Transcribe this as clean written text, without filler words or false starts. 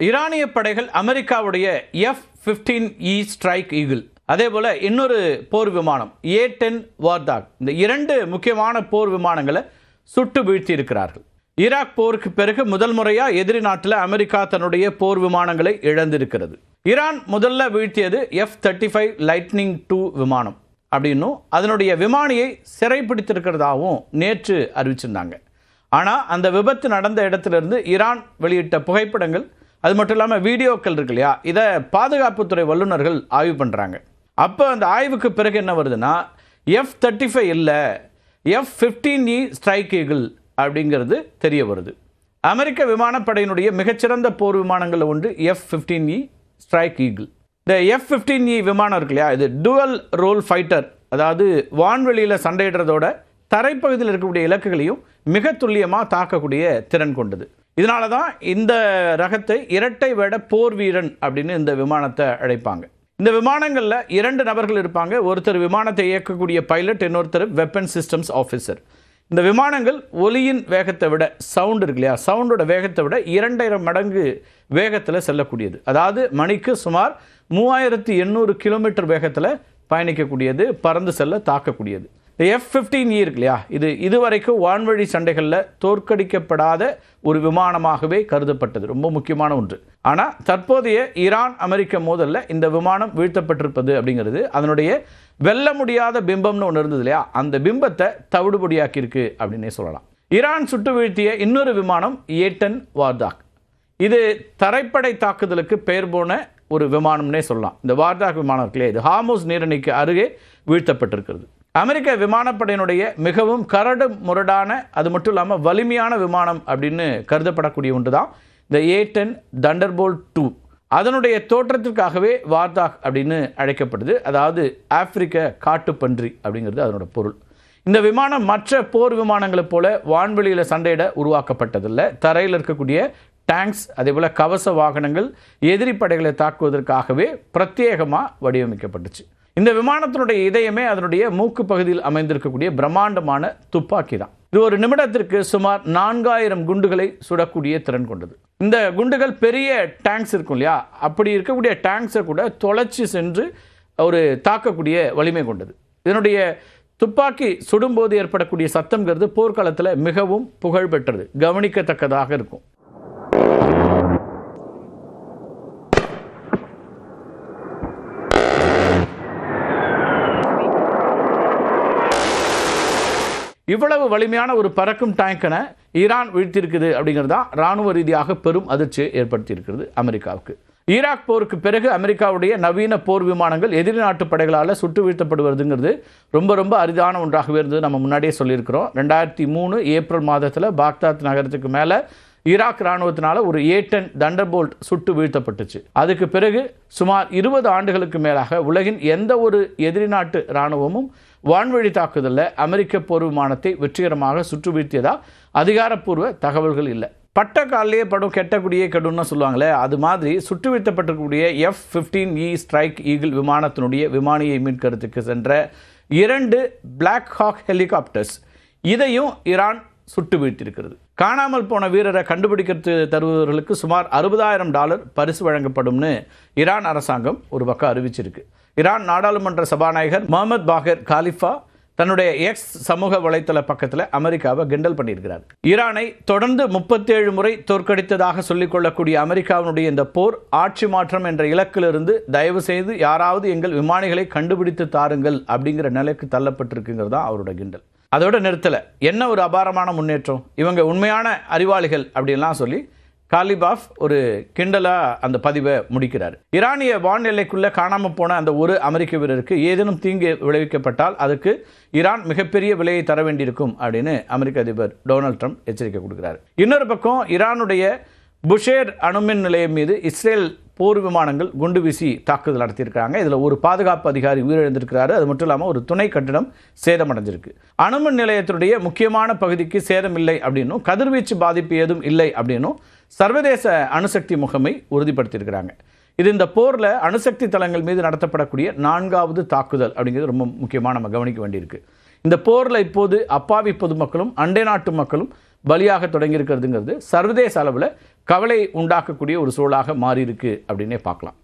ஈரானிய படைகள் அமெரிக்காவுடைய F-15E ஸ்ட்ரைக் ஈகிள், அதே போல இன்னொரு போர் விமானம் A-10 வார்தாக், இந்த இரண்டு முக்கியமான போர் விமானங்களை சுட்டு வீழ்த்தி இருக்கிறார்கள். ஈராக் போருக்கு பிறகு முதல் முறையா எதிரி நாட்டில் அமெரிக்கா தன்னுடைய போர் விமானங்களை இழந்திருக்கிறது. ஈரான் முதல்ல வீழ்த்தியது F-35 லைட்னிங் 2 விமானம் அப்படின்னும் அதனுடைய விமானியை சிறைப்பிடித்திருக்கிறதாகவும் நேற்று அறிவிச்சிருந்தாங்க. ஆனால் அந்த விபத்து நடந்த இடத்திலிருந்து ஈரான் வெளியிட்ட புகைப்படங்கள், அது மட்டும் இல்லாமல் வீடியோக்கள் இருக்கு இல்லையா, இதை பாதுகாப்புத்துறை வல்லுநர்கள் ஆய்வு பண்ணுறாங்க. அப்போ அந்த ஆய்வுக்கு பிறகு என்ன வருதுன்னா, F-35 இல்லை, F-15E ஸ்ட்ரைக் ஈகிள் அப்படிங்கிறது தெரிய வருது. அமெரிக்க விமானப்படையினுடைய மிகச்சிறந்த போர் விமானங்களில் ஒன்று F-15E ஸ்ட்ரைக் ஈகிள். இந்த F-15E விமானம் இருக்கு இல்லையா, இது டுவல் ரோல் ஃபைட்டர், அதாவது வான்வெளியில் சண்டையிடுறதோட தரைப்பகுதியில் இருக்கக்கூடிய இலக்குகளையும் மிக துல்லியமாக தாக்கக்கூடிய திறன் கொண்டது. இதனால தான் இந்த ரகத்தை இரட்டை வேட போர் வீரன் அப்படின்னு இந்த விமானத்தை அழைப்பாங்க. இந்த விமானங்களில் 2 நபர்கள் இருப்பாங்க. ஒருத்தர் விமானத்தை இயக்கக்கூடிய பைலட், இன்னொருத்தர் வெப்பன் சிஸ்டம்ஸ் ஆஃபீஸர். இந்த விமானங்கள் ஒலியின் வேகத்தை விட, சவுண்ட் இருக்கு இல்லையா, சவுண்டோட வேகத்தை விட 2000 மடங்கு வேகத்தில் செல்லக்கூடியது. அதாவது மணிக்கு சுமார் 3800 கிலோமீட்டர் வேகத்தில் பயணிக்கக்கூடியது, பறந்து செல்ல தாக்கக்கூடியது. F-15E இருக்கு இல்லையா, இது இதுவரைக்கும் வான்வழி சண்டைகளில் தோற்கடிக்கப்படாத ஒரு விமானமாகவே கருதப்பட்டது, ரொம்ப முக்கியமான ஒன்று. ஆனால் தற்போதைய ஈரான் அமெரிக்க மோதலில் இந்த விமானம் வீழ்த்தப்பட்டிருப்பது அப்படிங்கிறது அதனுடைய வெல்ல முடியாத பிம்பம்னு ஒன்று இருந்தது இல்லையா, அந்த பிம்பத்தை தவிடுபடியாக்கியிருக்கு அப்படின்னே சொல்லலாம். ஈரான் சுட்டு வீழ்த்திய இன்னொரு விமானம் A-10 வார்தாக். இது தரைப்படை தாக்குதலுக்கு பெயர் போன ஒரு விமானம்னே சொல்லலாம். இந்த வார்தாக் விமானம் இருக்கு இல்லையா, இது ஹார்முஸ் நீரிணைக்கு அருகே வீழ்த்தப்பட்டிருக்கிறது. அமெரிக்க விமானப்படையினுடைய மிகவும் கரடு முரடான, அது மட்டும் இல்லாமல் வலிமையான விமானம் அப்படின்னு கருதப்படக்கூடிய ஒன்று தான் இந்த A-10 தண்டர்போல்ட் 2. அதனுடைய தோற்றத்திற்காகவே வார்தாக் அப்படின்னு அழைக்கப்படுது. அதாவது ஆப்பிரிக்க காட்டுப்பன்றி அப்படிங்கிறது அதனோட பொருள். இந்த விமானம் மற்ற போர் விமானங்களை போல வான்வெளியில் சண்டையிட உருவாக்கப்பட்டதில்லை. தரையில் இருக்கக்கூடிய டேங்க்ஸ், அதே போல் கவச வாகனங்கள், எதிரி படைகளை தாக்குவதற்காகவே பிரத்யேகமாக வடிவமைக்கப்பட்டுச்சு. இந்த விமானத்தினுடைய இதயமே அதனுடைய மூக்கு பகுதியில் அமைந்திருக்கக்கூடிய பிரம்மாண்டமான துப்பாக்கி தான். இது ஒரு நிமிடத்திற்கு சுமார் 4000 குண்டுகளை சுடக்கூடிய திறன் கொண்டது. இந்த குண்டுகள் பெரிய டேங்க்ஸ் இருக்கும் இல்லையா, அப்படி இருக்கக்கூடிய டேங்க்ஸை கூட தொலைச்சி சென்று ஒரு தாக்கக்கூடிய வலிமை கொண்டது. இதனுடைய துப்பாக்கி சுடும்போது ஏற்படக்கூடிய சத்தம்ங்கிறது போர்க்காலத்தில் மிகவும் புகழ்பெற்றது, கவனிக்கத்தக்கதாக இருக்கும். இவ்வளவு வலிமையான ஒரு பறக்கும் டேங்கனை ஈரான் வீழ்த்தியிருக்குது அப்படிங்கிறது தான் இராணுவ ரீதியாக பெரும் அதிர்ச்சியை ஏற்படுத்தியிருக்கிறது அமெரிக்காவுக்கு. ஈராக் போருக்கு பிறகு அமெரிக்காவுடைய நவீன போர் விமானங்கள் எதிரி நாட்டு படைகளால் சுட்டு வீழ்த்தப்படுவதுங்கிறது ரொம்ப ரொம்ப அரிதான ஒன்றாகவே இருந்தது. நம்ம முன்னாடியே சொல்லியிருக்கிறோம். 2003 ஏப்ரல் மாதத்தில் பாக்தாத் நகரத்துக்கு மேலே ஈராக் இராணுவத்தினால ஒரு A-10 தண்டர்போல்ட் சுட்டு வீழ்த்தப்பட்டுச்சு. அதுக்கு பிறகு சுமார் 20 ஆண்டுகளுக்கு மேலாக உலகின் எந்த ஒரு எதிரி நாட்டு இராணுவமும் வான்வழி தாக்குதலில் அமெரிக்க போர் விமானத்தை வெற்றிகரமாக சுற்று வீழ்த்தியதா அதிகாரப்பூர்வ தகவல்கள் இல்லை. பட்ட காலிலேயே படம் கெட்டக்கூடியே கெடுன்னு சொல்லுவாங்களே, அது மாதிரி சுட்டு வீழ்த்தப்பட்டிருக்கக்கூடிய F-15E ஸ்ட்ரைக் ஈகிள் விமானத்தினுடைய விமானியை மீட்கிறதுக்கு சென்ற 2 பிளாக் ஹாக் ஹெலிகாப்டர்ஸ், இதையும் ஈரான் சுட்டு வீழ்த்தியிருக்கிறது. காணாமல் போன வீரரை கண்டுபிடிக்கிறது தருபவர்களுக்கு சுமார் $60,000 பரிசு வழங்கப்படும்னு ஈரான் அரசாங்கம் ஒரு பக்கம் அறிவிச்சிருக்கு. ஈரான் நாடாளுமன்ற சபாநாயகர் முகமது பாகர் காலிஃபா தன்னுடைய எக்ஸ் சமூக வலைத்தள பக்கத்தில் அமெரிக்காவை கிண்டல் பண்ணியிருக்கிறார். ஈரானை தொடர்ந்து 37 முறை தோற்கடித்ததாக சொல்லிக்கொள்ளக்கூடிய அமெரிக்காவினுடைய இந்த போர் ஆட்சி மாற்றம் என்ற இலக்கிலிருந்து தயவு செய்து யாராவது எங்கள் விமானிகளை கண்டுபிடித்து தாருங்கள் அப்படிங்கிற நிலைக்கு தள்ளப்பட்டிருக்குங்கிறது தான் அவரோட கிண்டல். அதோட நிறுத்தலை. என்ன ஒரு அபாரமான முன்னேற்றம், இவங்க உண்மையான அறிவாளிகள் அப்படின்லாம் சொல்லி காலிபாஃப் ஒரு கிண்டலாக அந்த பதிவை முடிக்கிறார். ஈரானிய வான் எல்லைக்குள்ளே காணாமல் போன அந்த ஒரு அமெரிக்க வீரருக்கு ஏதேனும் தீங்கு விளைவிக்கப்பட்டால் அதுக்கு ஈரான் மிகப்பெரிய விலையை தர வேண்டியிருக்கும் அப்படின்னு அமெரிக்க அதிபர் டொனால்ட் ட்ரம்ப் எச்சரிக்கை கொடுக்கிறார். இன்னொரு பக்கம் ஈரானுடைய புஷேர் அணுமின் நிலையம் மீது இஸ்ரேல் போர் விமானங்கள் குண்டு வீசி தாக்குதல் நடத்தியிருக்கிறாங்க. இதில் ஒரு பாதுகாப்பு அதிகாரி உயிரிழந்திருக்கிறாரு. அது மட்டும் இல்லாமல் ஒரு துணை கட்டிடம் சேதமடைஞ்சிருக்கு. அணுமின் நிலையத்தினுடைய முக்கியமான பகுதிக்கு சேதம் இல்லை அப்படின்னும் கதிர்வீச்சு பாதிப்பு ஏதும் இல்லை அப்படின்னும் சர்வதேச அணுசக்தி முகமை உறுதிப்படுத்தியிருக்கிறாங்க. இது இந்த போரில் அணுசக்தி தளங்கள் மீது நடத்தப்படக்கூடிய 4வது தாக்குதல் அப்படிங்கிறது ரொம்ப முக்கியமாக நம்ம கவனிக்க வேண்டியிருக்கு. இந்த போரில் இப்போது அப்பாவி பொதுமக்களும் அண்டை நாட்டு மக்களும் பலியாக தொடங்கியிருக்கிறதுங்கிறது சர்வதேச அளவில் கவலை உண்டாக்கக்கூடிய ஒரு சூழலாக மாறி இருக்கு அப்படின்னே பார்க்கலாம்.